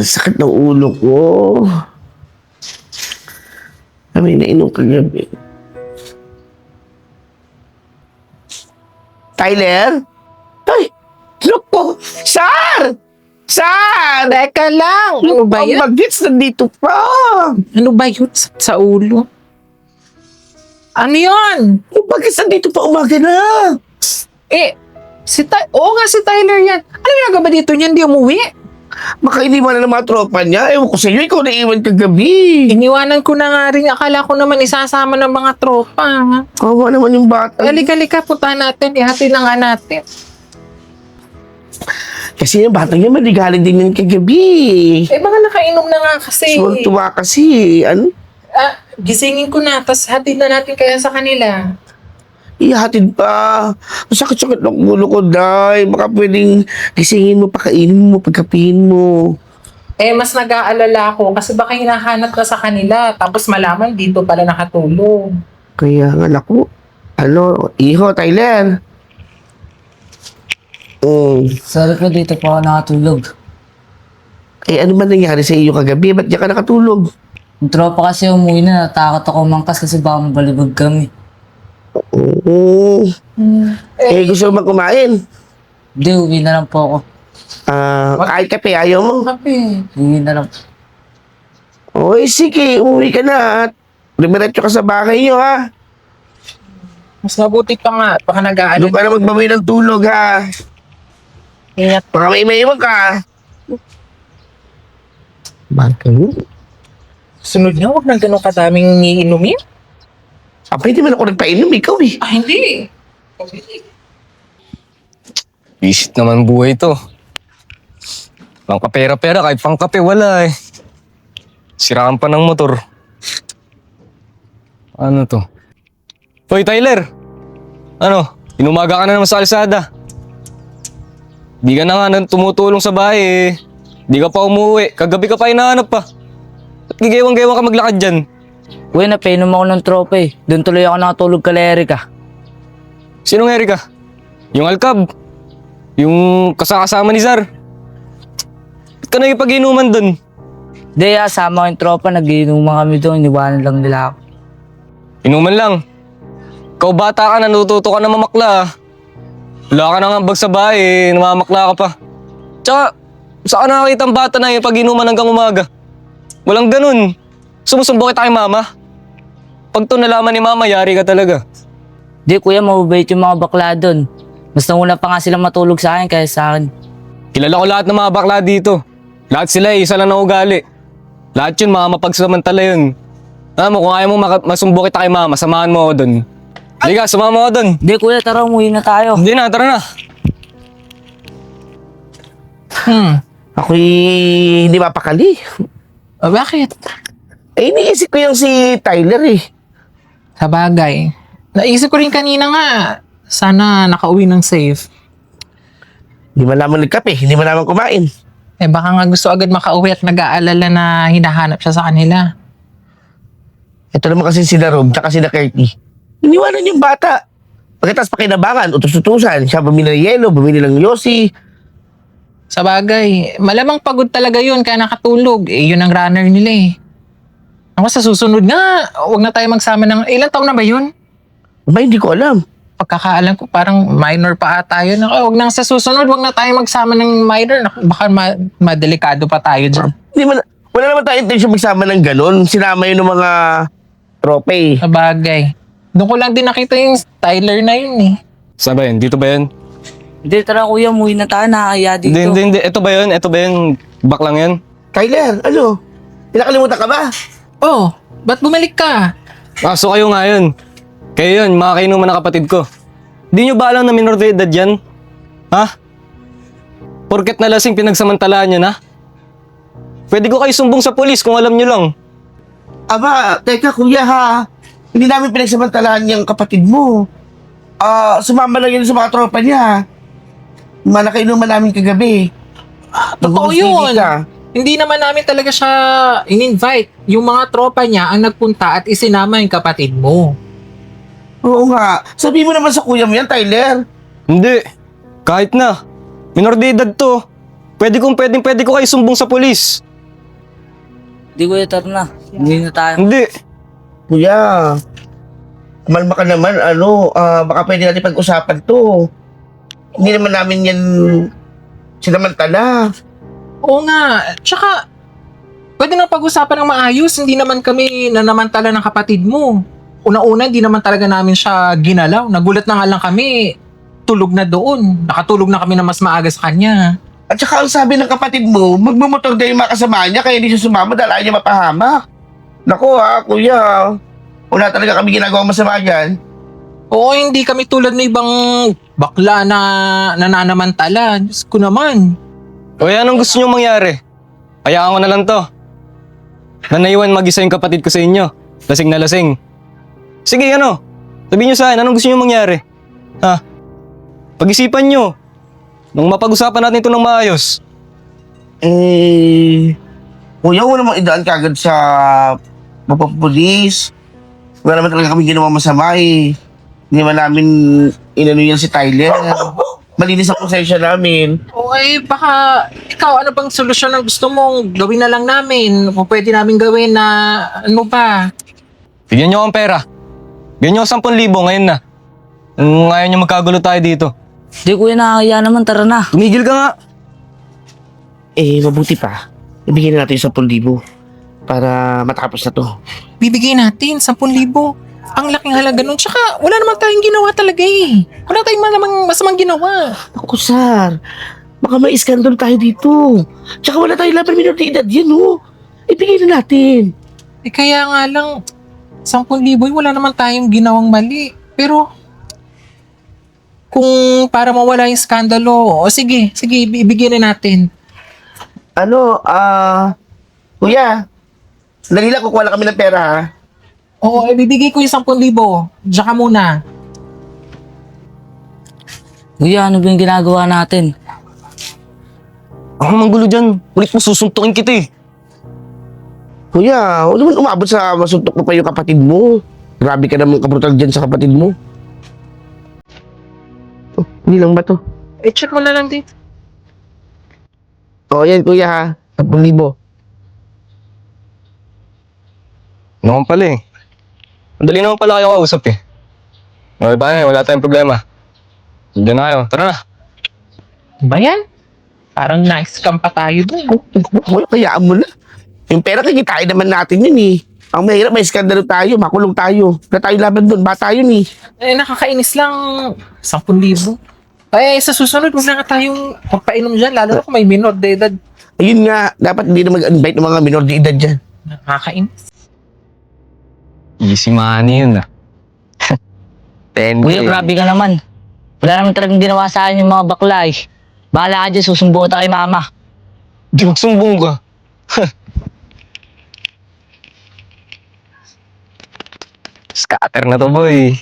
Sakit ng ulo ko. Kami nainom kagabi. Tyler? Ay! Loko! Sar! Sar! Teka lang! Ano ba Ang yan? bagets nandito pa! Ano ba yun sa ulo? Ano yun? Ang bagets nandito pa, umaga na! Oo nga si Tyler yan. Ano ginagawa ba dito niyan? Di umuwi? Baka iniwan na ng mga tropa niya. Ewan ko sa iyo, ikaw naiwan kagabi. Iniwanan ko na nga rin. Akala ko naman isasama ng mga tropa. Kawa naman yung bata. Halika, puntahan natin. Ihati na nga natin. Kasi yung bata niya maligaling din yung kagabi. Baka nakainom na nga kasi. Tuwa kasi. Ano? Gisingin ko na. Tapos hatid na natin kaya sa kanila. Ihatid pa. Sakit-sakit ng ulo ko, Day. Baka pwedeng gisingin mo, pakainin mo, pagkapihin mo. Mas nag-aalala ako kasi baka hinahanap ka sa kanila. Tapos malaman dito pala nakatulog. Kaya nga, naku. Iho, Tyler. Sorry po, dito po ako nakatulog. Ano ba nangyari sa iyo kagabi? Ba't diyan ka nakatulog? Yung tropa kasi umuwi na, natakot ako mangkas kasi baka mabalibag kami. Oo. Gusto mo kumain? Hindi, uwi na lang po ako. Kahit kape, ayaw mo? Kape. Uwi na lang. Sige, umuwi ka na at dumiretso ka sa bahay niyo, ha? Mas mabuti pa nga. Baka Doon nag-aalala. ka na magbawi ng tulog, ha? Ingat. Baka may maiwan ka. Bakit yun? Sunod na, huwag nang ganun kadaming iinumin. Hindi man ako nagpainom, ikaw eh. Hindi. Visit naman buhay to. Pangkapera-pera, kahit pangkape wala eh. Siraan pa ng motor. Ano to? Hoy Tyler! Ano? Inumaga ka na naman sa kalsada. Di ka na nga tumutulong sa bahay eh. Di ka pa umuwi. Kagabi ka pa hinahanap pa. At gigewang-gewang ka maglakad dyan. Uy, napainom ako ng tropa eh. Doon tuloy ako nakatulog kala Erika. Sinong Erika? Yung Alcab? Yung kasama ni Zar? Ba't ka nagipag-inuman dun? Hindi, sama ko yung tropa. Nag-iinuman kami doon. Iniwanan lang nila ako. Inuman lang. Ikaw bata ka na, natuto ka na mamakla ah. Wala ka nang ambag sa bahay eh, namamakla ka pa. Tsaka, saan nakakita ang bata na yung pag-inuman hanggang umaga? Walang ganun. Sumusumbong kita kay mama. Pag to nalaman ni mama, yari ka talaga. Hindi, kuya, mababait yung mga bakla doon. Mas nauna pa nga sila matulog sa akin kaya sa akin. Kilala ko lahat ng mga bakla dito. Lahat sila isa lang na ugali. Lahat yun, mga mapagsamantala yun. Alam mo, kung ayaw mo masumbong kita kay mama, samahan mo ako dun. Halika, samahan mo ako dun. Hindi, kuya, tara, umuwi na tayo. Hindi na, tara na. Ako'y hindi mapakali. Bakit? Iniisip ko yung si Tyler eh. Sa bagay. Naisip ko rin kanina nga, sana nakauwi ng safe. Hindi man naman nagkape, hindi man naman kumain. Baka nga gusto agad makauwi at nag-aalala na hinahanap siya sa kanila. Ito naman kasi si Darog, tsaka si Curty. Iniwanan yung bata. Pagkatapos pakinabangan, utos-utusan, siya bumili ng yelo, bumili ng yosi. Sa bagay, malamang pagod talaga yun kaya nakatulog. Yun ang runner nila eh. Ako sa susunod nga, huwag na tayo magsama ng... Ilang taon na ba yun? Hindi ko alam. Pagkakaalam ko, parang minor pa ata yun. Huwag na sa susunod, huwag na tayo magsama ng minor. Naku, baka madelikado pa tayo dyan. Wala naman tayo intention magsama ng ganun. Sinama yun ng mga trope eh. Sa bagay. Doon ko lang din nakita yung Tyler na yun eh. Saan ba yun? Dito ba yun? Hindi, tara, kuya, umuwi na tayo. Nakakaya dito. Hindi. Ito ba yun? Ito ba yun? Baklang yan? Tyler, ano? Pinakalimutan ka ba? Oh, ba't bumalik ka? So kayo nga yun. Kayo yun, mga kainuman na kapatid ko. Di nyo ba alam na minor de edad yan? Ha? Porket nalasing pinagsamantalaan nyo na? Pwede ko kayo sumbong sa polis kung alam nyo lang. Teka kuya ha. Hindi namin pinagsamantalahan yung kapatid mo. Sumama lang yun sa mga tropa niya. Manakainuman namin kagabi. Totoo yun. Hindi naman namin talaga siya in-invite. Yung mga tropa niya ang nagpunta at isinama yung kapatid mo. Oo nga. Sabi mo naman sa kuya mo yan, Tyler. Hindi. Kahit na. Minor de edad to. pwede ko kayo sumbong sa polis. Di kuya, tara na. Hindi na tayo. Hindi. Kuya, kumalma ka naman, baka pwede natin pag-usapan to. Hindi naman namin yan sinamantala. Oo nga. Tsaka, pwede na pag-usapan ng maayos. Hindi naman kami nanamantala ng kapatid mo. Una-una, hindi naman talaga namin siya ginalaw. Nagulat na nga lang kami. Tulog na doon. Nakatulog na kami na mas maaga sa kanya. At saka ang sabi ng kapatid mo, magmumotor daw yung mga kasama niya kaya hindi siya sumama dahil ayaw niya mapahamak. Naku kuya, wala talaga kami ginagawa masama dyan. Oo, hindi kami tulad ng ibang bakla na nananamantala. Diyos ko naman. O anong gusto nyo mangyari? Hayaan ko na lang to. Na naiwan mag-isa yung kapatid ko sa inyo. Lasing na lasing. Sige, sabihin nyo sa akin, anong gusto nyo mangyari? Ha? Pag-isipan nyo. Nung mapag-usapan natin ito ng maayos. Kuya, wala namang idaan kagad sa mapapulis. Wala naman talaga kami ginawa masama eh. Hindi man namin inano yan si Tyler. Malinis ang konsensya namin. Okay, baka ikaw, ano bang solusyon ang gusto mong gawin na lang namin? Kung pwede namin gawin na ano ba? Bigyan nyo akong pera. Bigyan nyo ako 10,000 ngayon na. Kung ayaw nyo magkagulo tayo dito. Di kuya, nakakaya naman, tara na. Tumigil ka nga. Mabuti pa. Ibigyan na natin yung 10,000 para matapos na to. Bibigyan natin 10,000. Ang laking halaga nun. Tsaka wala naman tayong ginawa talaga eh. Wala tayong masamang ginawa. Ako, Sar. Baka may iskandalo tayo dito. Tsaka wala tayong laban minor de edad yan, Ibigay na natin. Kaya nga lang, 10,000 wala naman tayong ginawang mali. Pero, kung para mawala yung skandalo, sige, ibigyan na natin. Kuya, dali lang kukuha lang kami ng pera, ha? Oo, ibibigay ko yung 10,000. Diyan ka muna. Kuya, ano ba yung ginagawa natin? Ako manggulo dyan. Ulit mo susuntukin kita eh. Kuya, huwag naman umabot sa masuntok mo pa yung kapatid mo. Grabe ka naman kabrutal dyan sa kapatid mo. Hindi lang ba to? Check mo na lang din. Yan, kuya, ha? 10,000. Naman pala eh. Madali naman pala kayo kausap eh. Okay ba wala tayong problema. Diyan na kayo. Tara na. Ba yan? Parang na-scam pa tayo dun. Kuya, kayaan mo na. Yung pera kikitain naman natin yun, eh. Ang mahirap, may skandalo tayo, makulong tayo. Wala tayo laban doon, bata yun, eh. Nakakainis lang. 10,000. Sa susunod, huwag na nga tayong magpainom dyan, lalo na kung may minor de edad. Ayun nga, dapat hindi na mag-invite ng mga minor de edad dyan. Nakakainis. Easy money yun ah. 10K. Kuya, grabe ka naman. Wala naman talagang ginawa sa akin yung mga bakla eh. Bahala ka dyan, susumbong kita kay mama. Di magsumbong ka. Scatter na to boy.